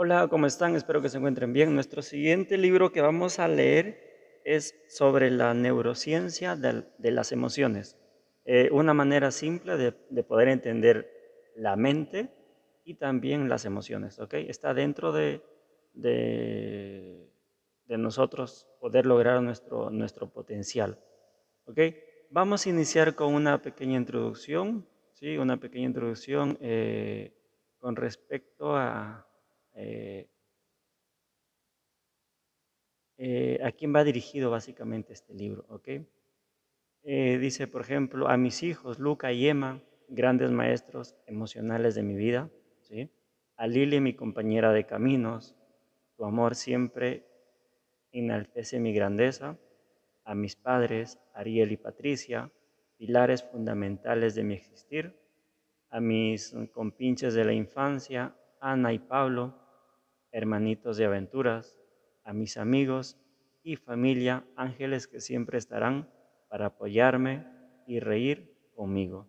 Hola, ¿cómo están? Espero que se encuentren bien. Nuestro siguiente libro que vamos a leer es sobre la neurociencia de las emociones. Una manera simple de poder entender la mente y también las emociones, ¿ok? Está dentro de, de nosotros poder lograr nuestro potencial, ¿ok? Vamos a iniciar con una pequeña introducción, ¿sí? Una pequeña introducción con respecto eh, a quién va dirigido básicamente este libro, ¿ok? Dice, por ejemplo, a mis hijos, Luca y Emma, grandes maestros emocionales de mi vida, ¿sí? A Lili, mi compañera de caminos, tu amor siempre enaltece mi grandeza. A mis padres, Ariel y Patricia, pilares fundamentales de mi existir. A mis compinches de la infancia, Ana y Pablo, hermanitos de aventuras. A mis amigos y familia, ángeles que siempre estarán para apoyarme y reír conmigo.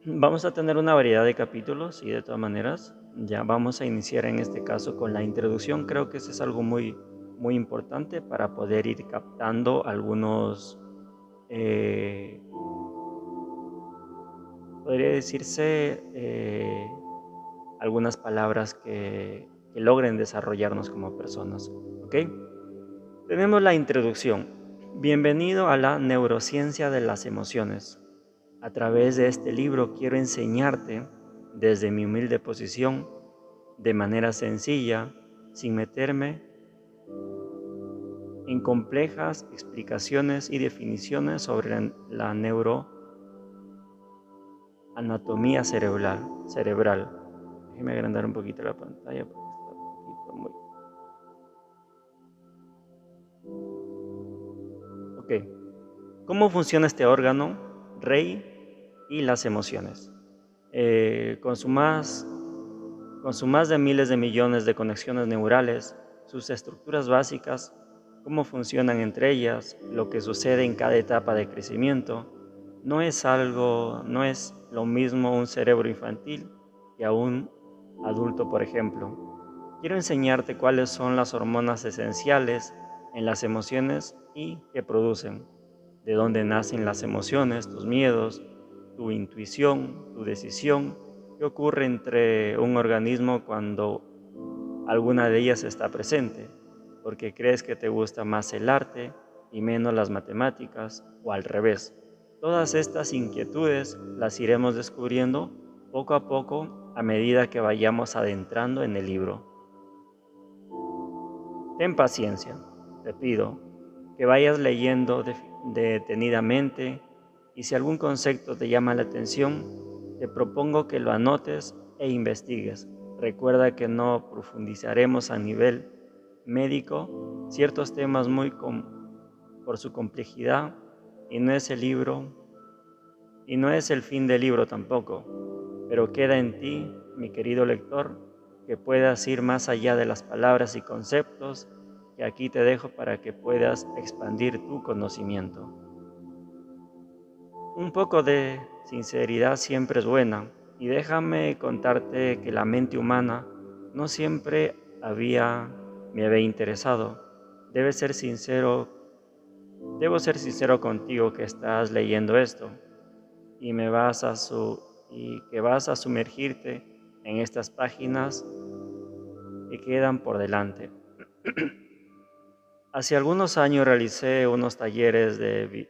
Vamos a tener una variedad de capítulos y de todas maneras ya vamos a iniciar en este caso con la introducción. Creo que eso es algo muy importante para poder ir captando eh, podría decirse, algunas palabras que logren desarrollarnos como personas. ¿Ok? Tenemos la introducción. Bienvenido a la neurociencia de las emociones. A través de este libro quiero enseñarte, desde mi humilde posición, de manera sencilla, sin meterme en complejas explicaciones y definiciones sobre la neuroanatomía cerebral. Déjeme agrandar un poquito la pantalla porque está un poquito muy... Ok. ¿Cómo funciona este órgano, rey, y las emociones? Eh, con su más, con su más de miles de millones de conexiones neurales, sus estructuras básicas, cómo funcionan entre ellas, lo que sucede en cada etapa de crecimiento, no es lo mismo un cerebro infantil que a un adulto, por ejemplo. Quiero enseñarte cuáles son las hormonas esenciales en las emociones y qué producen, de dónde nacen las emociones, tus miedos, tu intuición, tu decisión, qué ocurre entre un organismo cuando alguna de ellas está presente, porque crees que te gusta más el arte y menos las matemáticas, o al revés. Todas estas inquietudes las iremos descubriendo poco a poco a medida que vayamos adentrando en el libro. Ten paciencia, te pido, que vayas leyendo detenidamente, y si algún concepto te llama la atención, te propongo que lo anotes e investigues. Recuerda que no profundizaremos a nivel médico ciertos temas por su complejidad, y no es el libro y no es el fin del libro tampoco, pero queda en ti, mi querido lector, que puedas ir más allá de las palabras y conceptos que aquí te dejo para que puedas expandir tu conocimiento. Un poco de sinceridad siempre es buena, y déjame contarte que la mente humana no siempre me había interesado. Debes ser sincero, debo ser sincero contigo que estás leyendo esto y y que vas a sumergirte en estas páginas que quedan por delante. Hace algunos años realicé unos talleres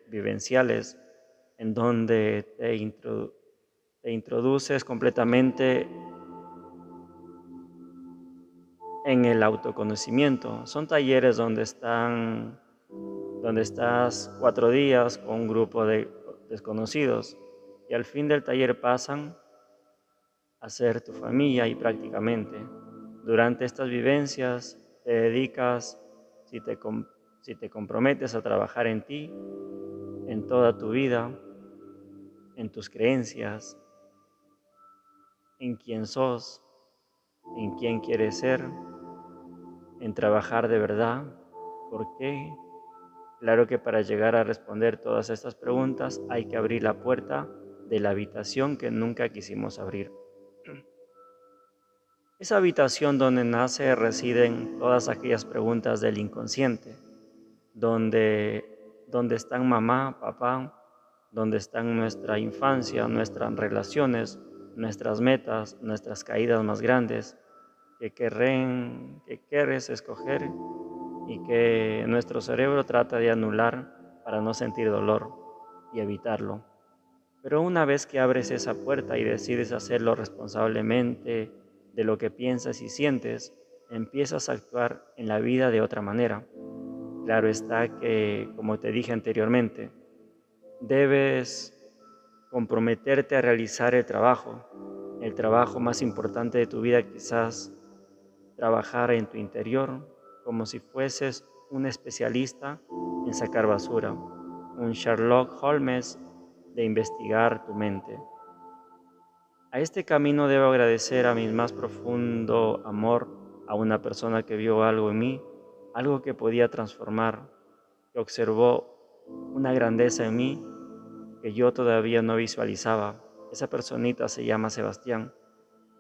vivenciales en donde te introduces completamente en el autoconocimiento. Son talleres donde estás 4 días con un grupo de desconocidos, y al fin del taller pasan a ser tu familia, y prácticamente durante estas vivencias te dedicas, si te, si te comprometes a trabajar en ti, en toda tu vida, en tus creencias, en quién sos, en quién quieres ser, en trabajar de verdad. ¿Por qué? Claro que para llegar a responder todas estas preguntas hay que abrir la puerta de la habitación que nunca quisimos abrir. Esa habitación donde nace residen todas aquellas preguntas del inconsciente, donde están mamá, papá, donde están nuestra infancia, nuestras relaciones, nuestras metas, nuestras caídas más grandes, que quieres escoger y que nuestro cerebro trata de anular para no sentir dolor y evitarlo. Pero una vez que abres esa puerta y decides hacerlo responsablemente de lo que piensas y sientes, empiezas a actuar en la vida de otra manera. Claro está que, como te dije anteriormente, debes comprometerte a realizar el trabajo más importante de tu vida, quizás trabajar en tu interior como si fueses un especialista en sacar basura, un Sherlock Holmes de investigar tu mente. A este camino debo agradecer a mi más profundo amor a una persona que vio algo en mí, algo que podía transformar, que observó una grandeza en mí que yo todavía no visualizaba. Esa personita se llama Sebastián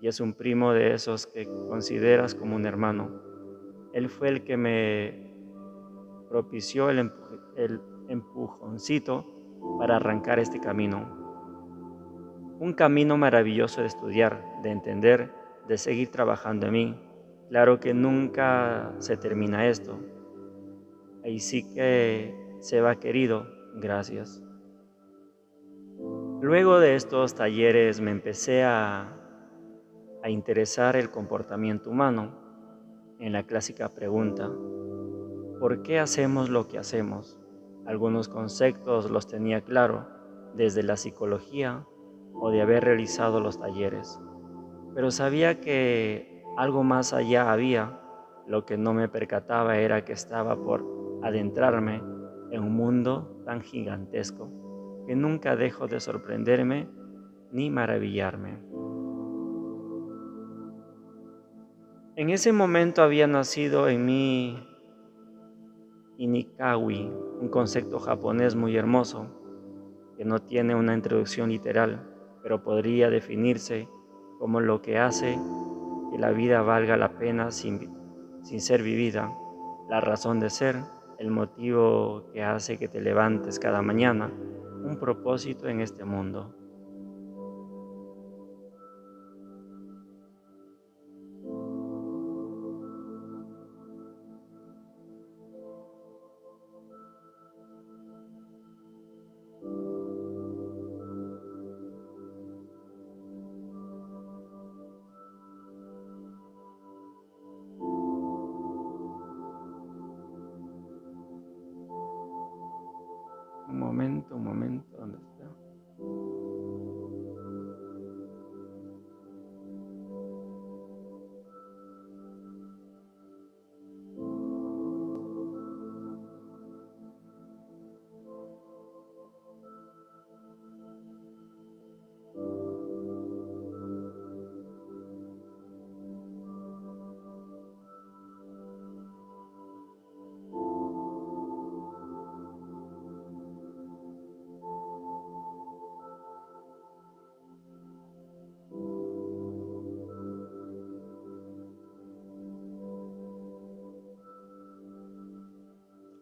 y es un primo de esos que consideras como un hermano. Él fue el que me propició el empujoncito para arrancar este camino. Un camino maravilloso de estudiar, de entender, de seguir trabajando en mí. Claro que nunca se termina esto. Ahí sí que se va querido, gracias. Luego de estos talleres me empecé a interesar el comportamiento humano en la clásica pregunta, ¿por qué hacemos lo que hacemos? Algunos conceptos los tenía claro desde la psicología o de haber realizado los talleres, pero sabía que algo más allá había. Lo que no me percataba era que estaba por adentrarme en un mundo tan gigantesco que nunca dejo de sorprenderme ni maravillarme. En ese momento había nacido en mí Inikawi, un concepto japonés muy hermoso que no tiene una introducción literal, pero podría definirse como lo que hace que la vida valga la pena sin ser vivida, la razón de ser, el motivo que hace que te levantes cada mañana, un propósito en este mundo. Un momento, ¿dónde está?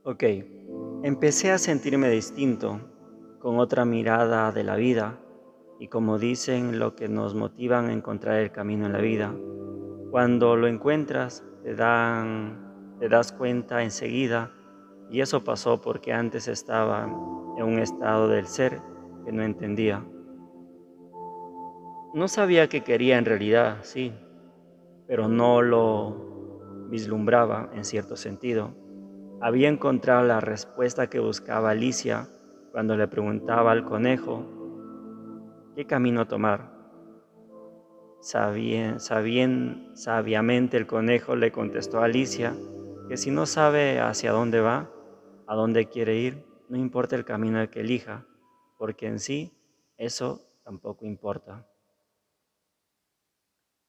Ok, empecé a sentirme distinto, con otra mirada de la vida y como dicen, lo que nos motivan a encontrar el camino en la vida. Cuando lo encuentras, te das cuenta enseguida y eso pasó porque antes estaba en un estado del ser que no entendía. No sabía qué quería en realidad, sí, pero no lo vislumbraba en cierto sentido. Había encontrado la respuesta que buscaba Alicia cuando le preguntaba al conejo qué camino tomar. Sabiamente el conejo le contestó a Alicia que si no sabe hacia dónde va, a dónde quiere ir, no importa el camino que elija, porque en sí eso tampoco importa.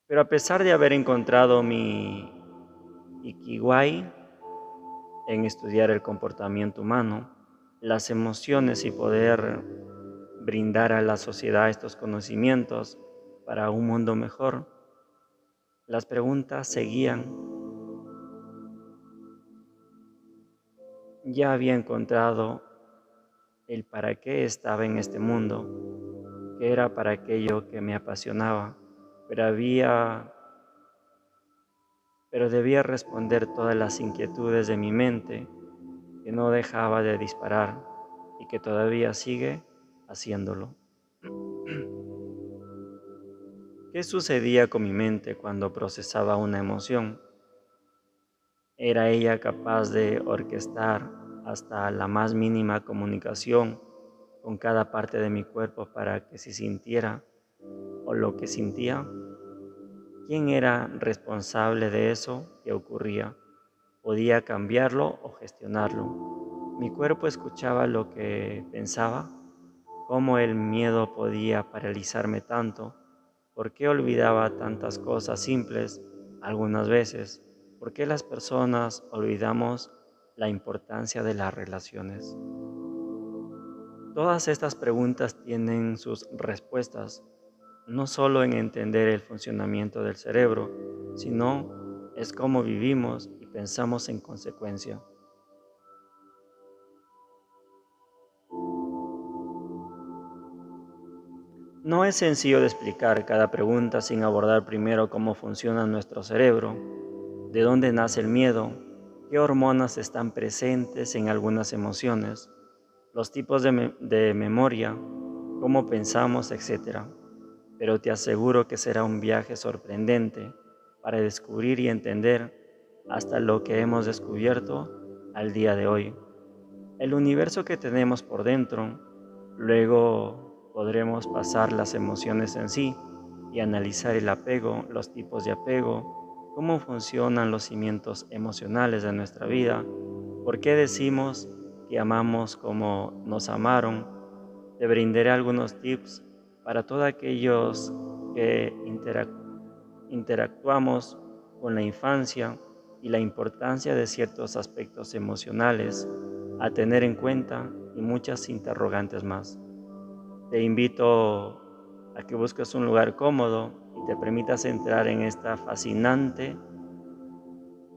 Pero a pesar de haber encontrado mi Ikigai en estudiar el comportamiento humano, las emociones y poder brindar a la sociedad estos conocimientos para un mundo mejor, las preguntas seguían. Ya había encontrado el para qué estaba en este mundo, que era para aquello que me apasionaba, pero debía responder todas las inquietudes de mi mente que no dejaba de disparar y que todavía sigue haciéndolo. ¿Qué sucedía con mi mente cuando procesaba una emoción? ¿Era ella capaz de orquestar hasta la más mínima comunicación con cada parte de mi cuerpo para que se sintiera o lo que sentía? ¿Quién era responsable de eso que ocurría? ¿Podía cambiarlo o gestionarlo? ¿Mi cuerpo escuchaba lo que pensaba? ¿Cómo el miedo podía paralizarme tanto? ¿Por qué olvidaba tantas cosas simples algunas veces? ¿Por qué las personas olvidamos la importancia de las relaciones? Todas estas preguntas tienen sus respuestas, no solo en entender el funcionamiento del cerebro, sino es cómo vivimos y pensamos en consecuencia. No es sencillo de explicar cada pregunta sin abordar primero cómo funciona nuestro cerebro, de dónde nace el miedo, qué hormonas están presentes en algunas emociones, los tipos de memoria, cómo pensamos, etc. Pero te aseguro que será un viaje sorprendente para descubrir y entender hasta lo que hemos descubierto al día de hoy. El universo que tenemos por dentro, luego podremos pasar las emociones en sí y analizar el apego, los tipos de apego, cómo funcionan los cimientos emocionales de nuestra vida, por qué decimos que amamos como nos amaron. Te brindaré algunos tips para todos aquellos que interactuamos con la infancia y la importancia de ciertos aspectos emocionales a tener en cuenta y muchas interrogantes más. Te invito a que busques un lugar cómodo y te permitas entrar en este fascinante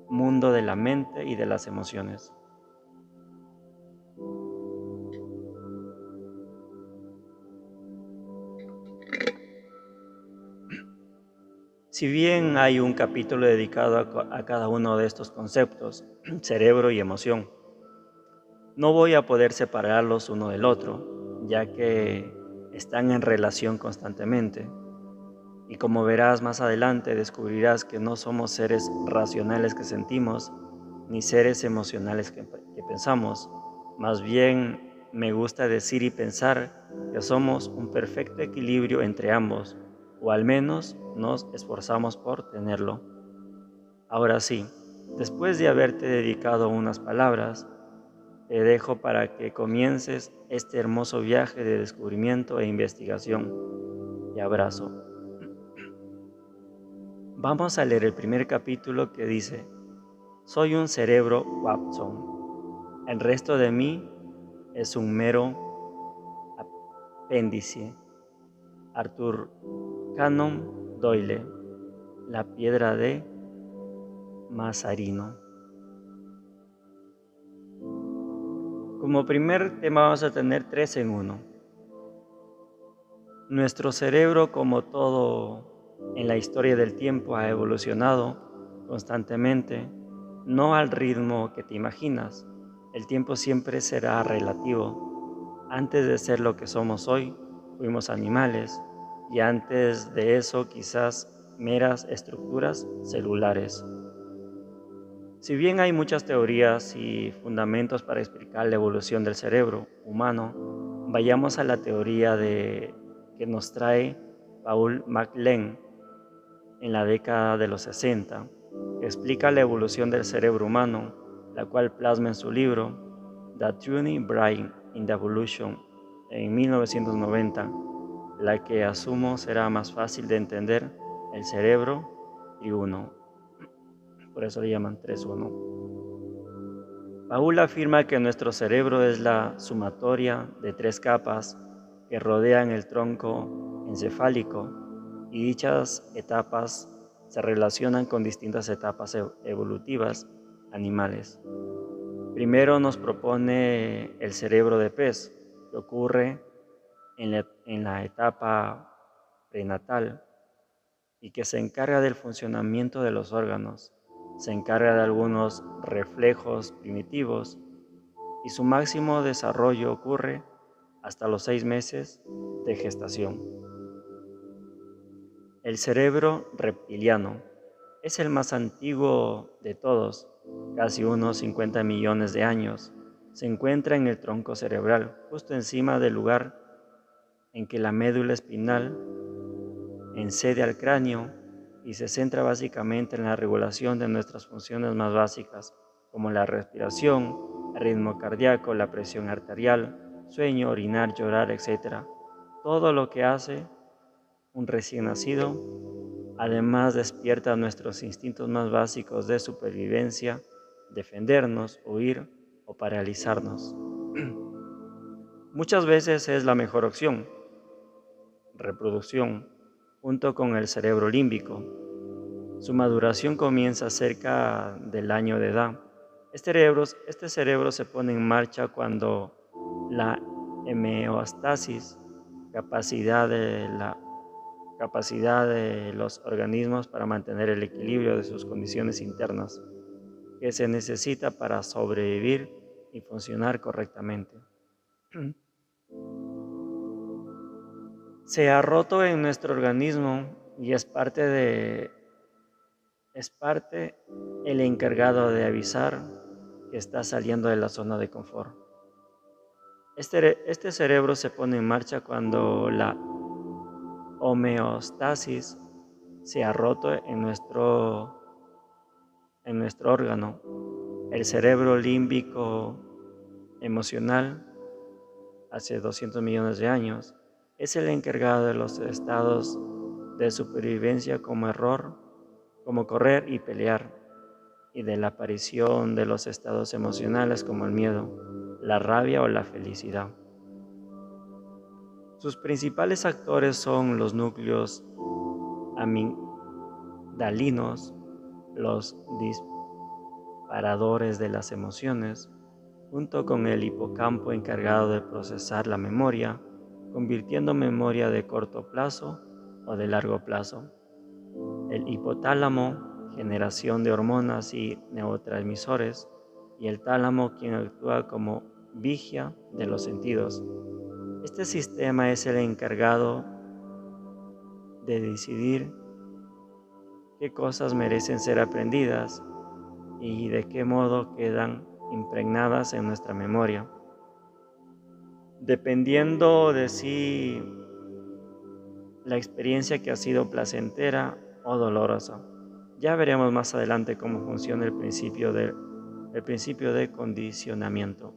mundo de la mente y de las emociones. Si bien hay un capítulo dedicado a cada uno de estos conceptos, cerebro y emoción, no voy a poder separarlos uno del otro, ya que están en relación constantemente. Y como verás más adelante, descubrirás que no somos seres racionales que sentimos, ni seres emocionales que pensamos. Más bien, me gusta decir y pensar que somos un perfecto equilibrio entre ambos, o al menos nos esforzamos por tenerlo. Ahora sí, después de haberte dedicado unas palabras, te dejo para que comiences este hermoso viaje de descubrimiento e investigación. Te abrazo. Vamos a leer el primer capítulo que dice: soy un cerebro Watson. El resto de mí es un mero apéndice. Arthur Conan Doyle. La piedra de Mazarino. Como primer tema vamos a tener tres en uno. Nuestro cerebro, como todo en la historia del tiempo, ha evolucionado constantemente, no al ritmo que te imaginas. El tiempo siempre será relativo. Antes de ser lo que somos hoy, fuimos animales, y antes de eso quizás meras estructuras celulares. Si bien hay muchas teorías y fundamentos para explicar la evolución del cerebro humano, vayamos a la teoría que nos trae Paul MacLean en la década de los 60, que explica la evolución del cerebro humano, la cual plasma en su libro The Tuning Brain in the Evolution en 1990, la que asumo será más fácil de entender: el cerebro triuno. Por eso le llaman 3-1. Paul afirma que nuestro cerebro es la sumatoria de tres capas que rodean el tronco encefálico, y dichas etapas se relacionan con distintas etapas evolutivas animales. Primero nos propone el cerebro de pez, que ocurre en la etapa prenatal y que se encarga del funcionamiento de los órganos, se encarga de algunos reflejos primitivos y su máximo desarrollo ocurre hasta los 6 meses de gestación. El cerebro reptiliano es el más antiguo de todos, casi unos 50 millones de años. Se encuentra en el tronco cerebral, justo encima del lugar en que la médula espinal encede al cráneo y se centra básicamente en la regulación de nuestras funciones más básicas, como la respiración, el ritmo cardíaco, la presión arterial, sueño, orinar, llorar, etc. Todo lo que hace un recién nacido. Además despierta nuestros instintos más básicos de supervivencia, defendernos, huir o paralizarnos. Muchas veces es la mejor opción, reproducción, junto con el cerebro límbico. Su maduración comienza cerca del año de edad. Este cerebro se pone en marcha cuando la homeostasis, capacidad de los organismos para mantener el equilibrio de sus condiciones internas, que se necesita para sobrevivir y funcionar correctamente. Se ha roto en nuestro organismo y es parte el encargado de avisar que está saliendo de la zona de confort. Este cerebro se pone en marcha cuando la homeostasis se ha roto en nuestro órgano. El cerebro límbico emocional, hace 200 millones de años, es el encargado de los estados de supervivencia como correr y pelear, y de la aparición de los estados emocionales como el miedo, la rabia o la felicidad. Sus principales actores son los núcleos amigdalinos, los disparadores de las emociones, junto con el hipocampo encargado de procesar la memoria, convirtiendo memoria de corto plazo o de largo plazo. El hipotálamo, generación de hormonas y neurotransmisores, y el tálamo, quien actúa como vigia de los sentidos. Este sistema es el encargado de decidir qué cosas merecen ser aprendidas y de qué modo quedan impregnadas en nuestra memoria, dependiendo de si la experiencia que ha sido placentera o dolorosa. Ya veremos más adelante cómo funciona el principio de condicionamiento.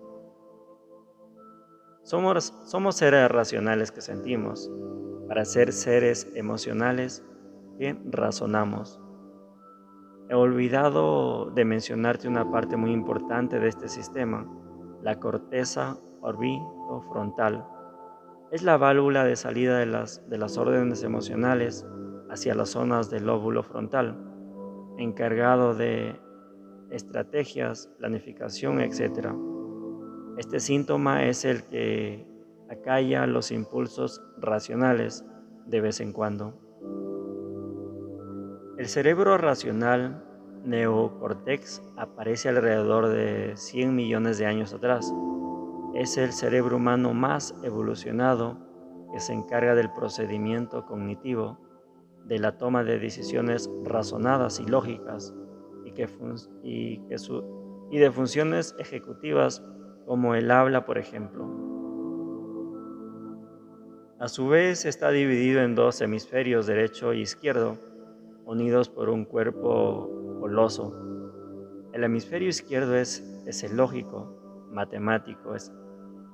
Somos seres racionales que sentimos, para ser seres emocionales que razonamos. He olvidado de mencionarte una parte muy importante de este sistema, la corteza orbitofrontal. Es la válvula de salida de las órdenes emocionales hacia las zonas del lóbulo frontal, encargado de estrategias, planificación, etc. Este síntoma es el que acalla los impulsos racionales de vez en cuando. El cerebro racional, neocórtex, aparece alrededor de 100 millones de años atrás. Es el cerebro humano más evolucionado que se encarga del procedimiento cognitivo, de la toma de decisiones razonadas y lógicas, y de funciones ejecutivas como el habla, por ejemplo. A su vez está dividido en dos hemisferios, derecho e izquierdo, unidos por un cuerpo coloso. El hemisferio izquierdo es el lógico, matemático, es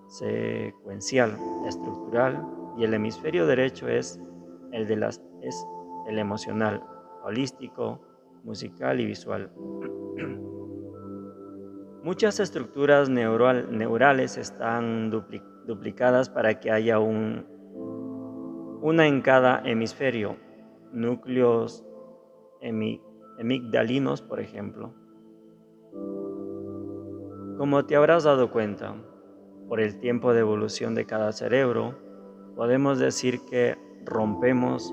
secuencial, estructural, y el hemisferio derecho es el emocional, holístico, musical y visual. Muchas estructuras neurales están duplicadas para que haya un una en cada hemisferio, núcleos amigdalinos, por ejemplo. Como te habrás dado cuenta, por el tiempo de evolución de cada cerebro, podemos decir que rompemos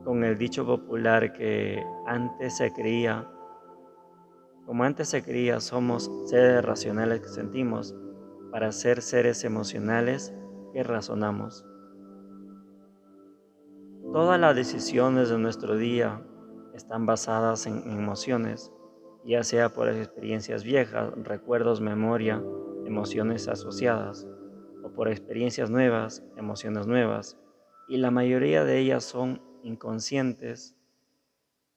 con el dicho popular que como antes se creía, somos seres racionales que sentimos para ser seres emocionales que razonamos. Todas las decisiones de nuestro día están basadas en emociones, ya sea por experiencias viejas, recuerdos, memoria, emociones asociadas, o por experiencias nuevas, emociones nuevas, y la mayoría de ellas son inconscientes.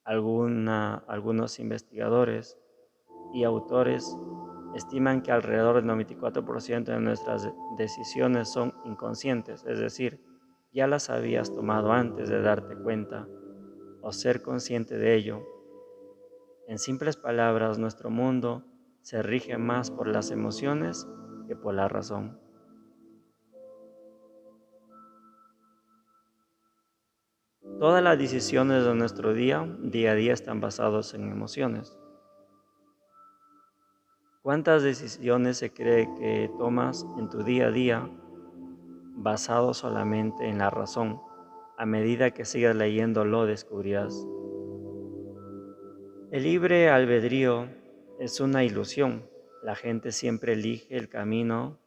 Algunos investigadores y autores estiman que alrededor del 94% de nuestras decisiones son inconscientes, es decir, ya las habías tomado antes de darte cuenta o ser consciente de ello. En simples palabras, nuestro mundo se rige más por las emociones que por la razón. Todas las decisiones de nuestro día a día están basadas en emociones. ¿Cuántas decisiones se cree que tomas en tu día a día basado solamente en la razón? A medida que sigas leyendo lo descubrirás. El libre albedrío es una ilusión. La gente siempre elige el camino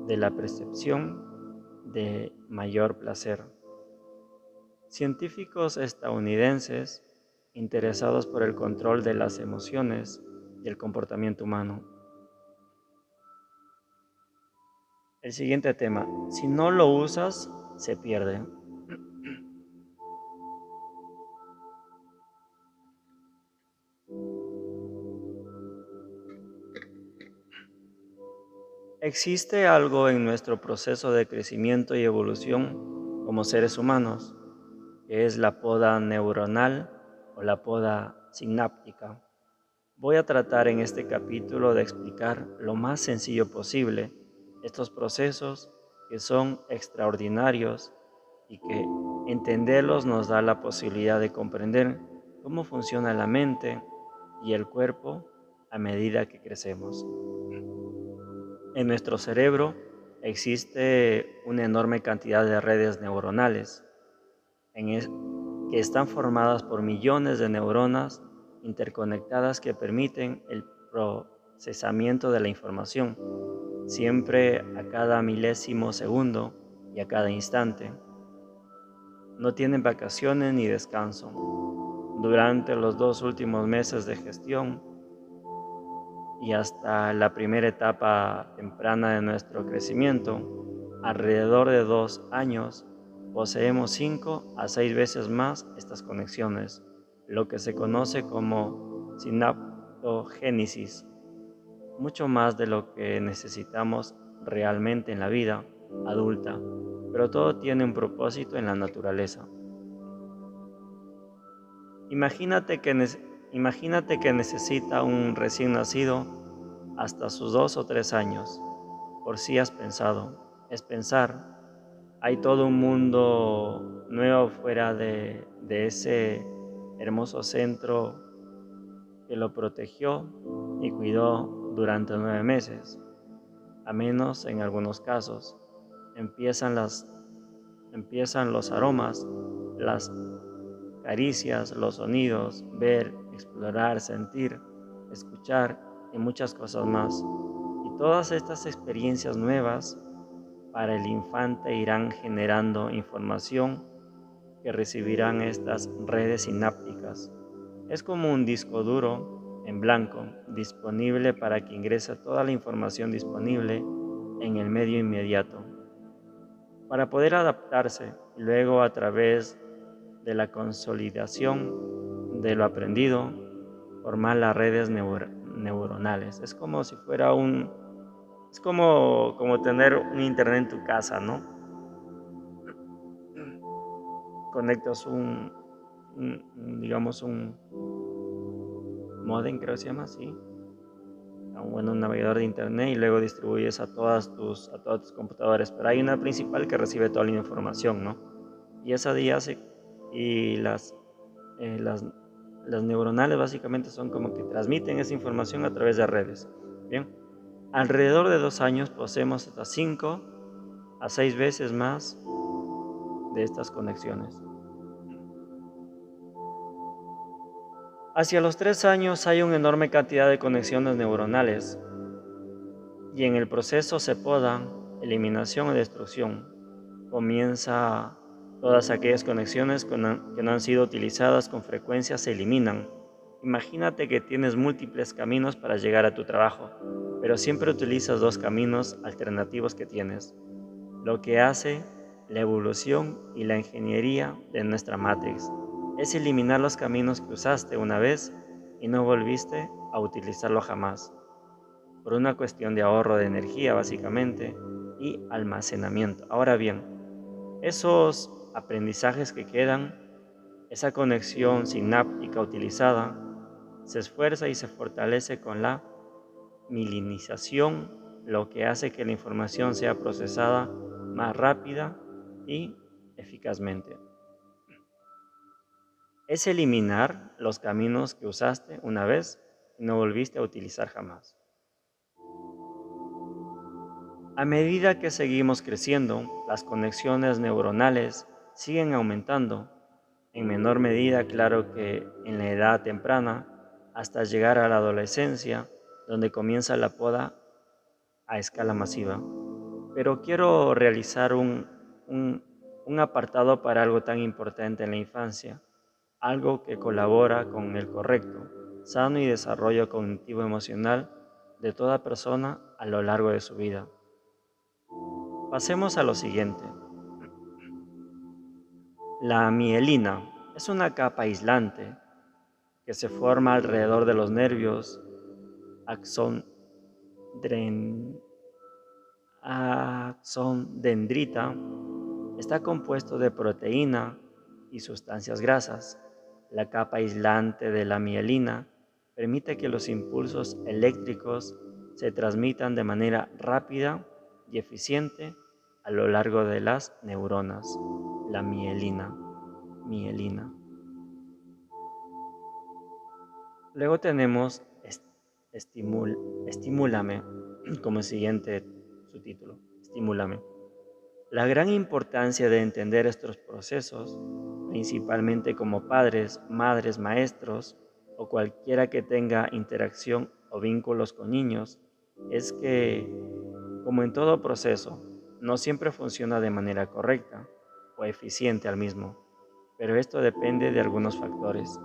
de la percepción de mayor placer. Científicos estadounidenses interesados por el control de las emociones y el comportamiento humano. El siguiente tema, si no lo usas, se pierde. Existe algo en nuestro proceso de crecimiento y evolución como seres humanos, que es la poda neuronal o la poda sináptica. Voy a tratar en este capítulo de explicar lo más sencillo posible estos procesos que son extraordinarios y que entenderlos nos da la posibilidad de comprender cómo funciona la mente y el cuerpo a medida que crecemos. En nuestro cerebro existe una enorme cantidad de redes neuronales que están formadas por millones de neuronas interconectadas que permiten el procesamiento de la información, siempre a cada milésimo segundo y a cada instante. No tienen vacaciones ni descanso. Durante los 2 últimos meses de gestión y hasta la primera etapa temprana de nuestro crecimiento, alrededor de 2 años, poseemos 5 a 6 veces más estas conexiones, lo que se conoce como sinaptogénesis, mucho más de lo que necesitamos realmente en la vida adulta, pero todo tiene un propósito en la naturaleza. Imagínate que, imagínate que necesita un recién nacido hasta sus 2 o 3 años. Por si has pensado, es pensar, hay todo un mundo nuevo fuera de ese hermoso centro que lo protegió y cuidó durante 9 meses. A menos en algunos casos, empiezan, empiezan los aromas, las caricias, los sonidos, ver, explorar, sentir, escuchar y muchas cosas más. Y todas estas experiencias nuevas para el infante irán generando información que recibirán estas redes sinápticas. Es como un disco duro en blanco, disponible para que ingrese toda la información disponible en el medio inmediato. Para poder adaptarse y luego a través de la consolidación de lo aprendido, formar las redes neuronales. Es como si fuera es como tener un internet en tu casa, ¿no? Conectas digamos, un modem, creo que se llama así, un navegador de internet y luego distribuyes a todas tus computadoras. Pero hay una principal que recibe toda la información, ¿no? Y esa de hace, y eh, las, las neuronales básicamente son como que transmiten esa información a través de redes. Bien, alrededor de 2 años poseemos hasta 5 a 6 veces más de estas conexiones. Hacia los 3 años hay una enorme cantidad de conexiones neuronales y en el proceso se podan, eliminación o destrucción. Comienza todas aquellas conexiones que no han sido utilizadas con frecuencia se eliminan. Imagínate que tienes múltiples caminos para llegar a tu trabajo, pero siempre utilizas 2 caminos alternativos que tienes, lo que hace la evolución y la ingeniería de nuestra Matrix. Es eliminar los caminos que usaste una vez y no volviste a utilizarlo jamás, por una cuestión de ahorro de energía básicamente y almacenamiento. Ahora bien, esos aprendizajes que quedan, esa conexión sináptica utilizada, se esfuerza y se fortalece con la milinización, lo que hace que la información sea procesada más rápida y eficazmente. Es eliminar los caminos que usaste una vez y no volviste a utilizar jamás. A medida que seguimos creciendo, las conexiones neuronales siguen aumentando, en menor medida, claro que en la edad temprana, hasta llegar a la adolescencia, donde comienza la poda a escala masiva. Pero quiero realizar un, un apartado para algo tan importante en la infancia, algo que colabora con el correcto, sano y desarrollo cognitivo emocional de toda persona a lo largo de su vida. Pasemos a lo siguiente. La mielina es una capa aislante que se forma alrededor de los nervios axón, axón dendrita. Está compuesto de proteína y sustancias grasas. La capa aislante de la mielina permite que los impulsos eléctricos se transmitan de manera rápida y eficiente a lo largo de las neuronas. La mielina. Luego tenemos estimúlame como siguiente subtítulo. Estimúlame. La gran importancia de entender estos procesos, principalmente como padres, madres, maestros o cualquiera que tenga interacción o vínculos con niños, es que, como en todo proceso, no siempre funciona de manera correcta o eficiente al mismo, pero esto depende de algunos factores.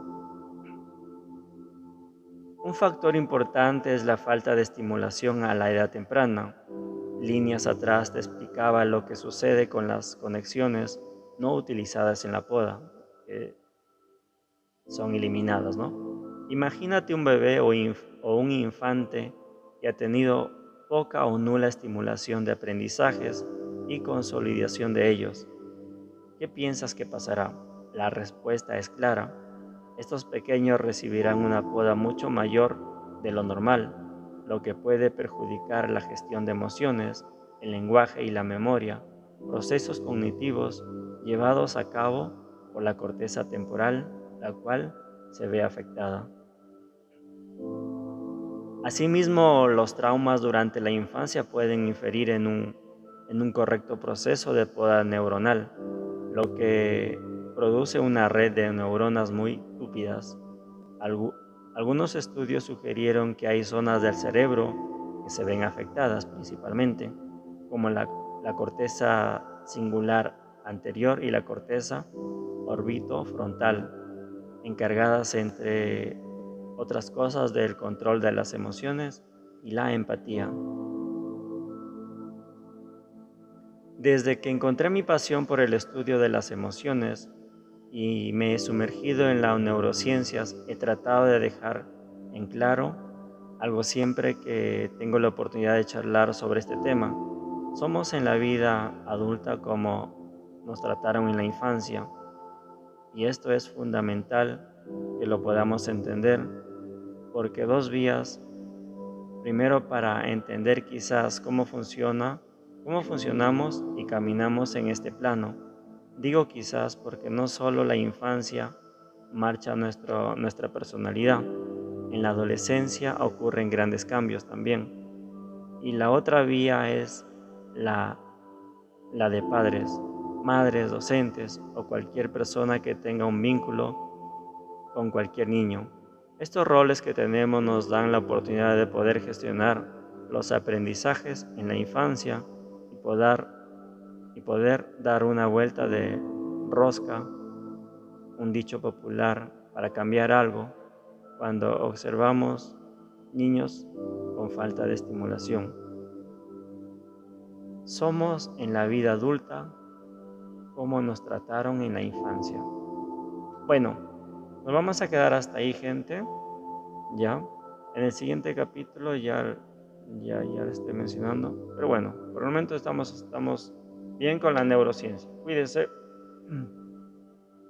Un factor importante es la falta de estimulación a la edad temprana. Líneas atrás te explicaba lo que sucede con las conexiones no utilizadas en la poda, que son eliminadas, ¿no? Imagínate un bebé o un infante que ha tenido poca o nula estimulación de aprendizajes y consolidación de ellos. ¿Qué piensas que pasará? La respuesta es clara. Estos pequeños recibirán una poda mucho mayor de lo normal, lo que puede perjudicar la gestión de emociones, el lenguaje y la memoria, procesos cognitivos llevados a cabo por la corteza temporal, la cual se ve afectada. Asimismo, los traumas durante la infancia pueden inferir en un correcto proceso de poda neuronal, lo que produce una red de neuronas muy túpidas. Algunos estudios sugirieron que hay zonas del cerebro que se ven afectadas principalmente, como la corteza singular anterior y la corteza orbitofrontal, encargadas entre otras cosas del control de las emociones y la empatía. Desde que encontré mi pasión por el estudio de las emociones y me he sumergido en las neurociencias, he tratado de dejar en claro algo siempre que tengo la oportunidad de charlar sobre este tema. Somos en la vida adulta como nos trataron en la infancia, y esto es fundamental que lo podamos entender, porque dos vías Primero para entender quizás cómo funcionamos y caminamos en este plano. Digo quizás porque no solo la infancia marcha nuestra personalidad, en la adolescencia ocurren grandes cambios también. Y la otra vía es la, la de padres, madres, docentes o cualquier persona que tenga un vínculo con cualquier niño. Estos roles que tenemos nos dan la oportunidad de poder gestionar los aprendizajes en la infancia y poder dar una vuelta de rosca, un dicho popular, para cambiar algo cuando observamos niños con falta de estimulación. Somos en la vida adulta como nos trataron en la infancia. Bueno, nos vamos a quedar hasta ahí, gente. Ya. En el siguiente capítulo ya le estoy mencionando. Pero bueno, por el momento estamos bien con la neurociencia. Cuídense.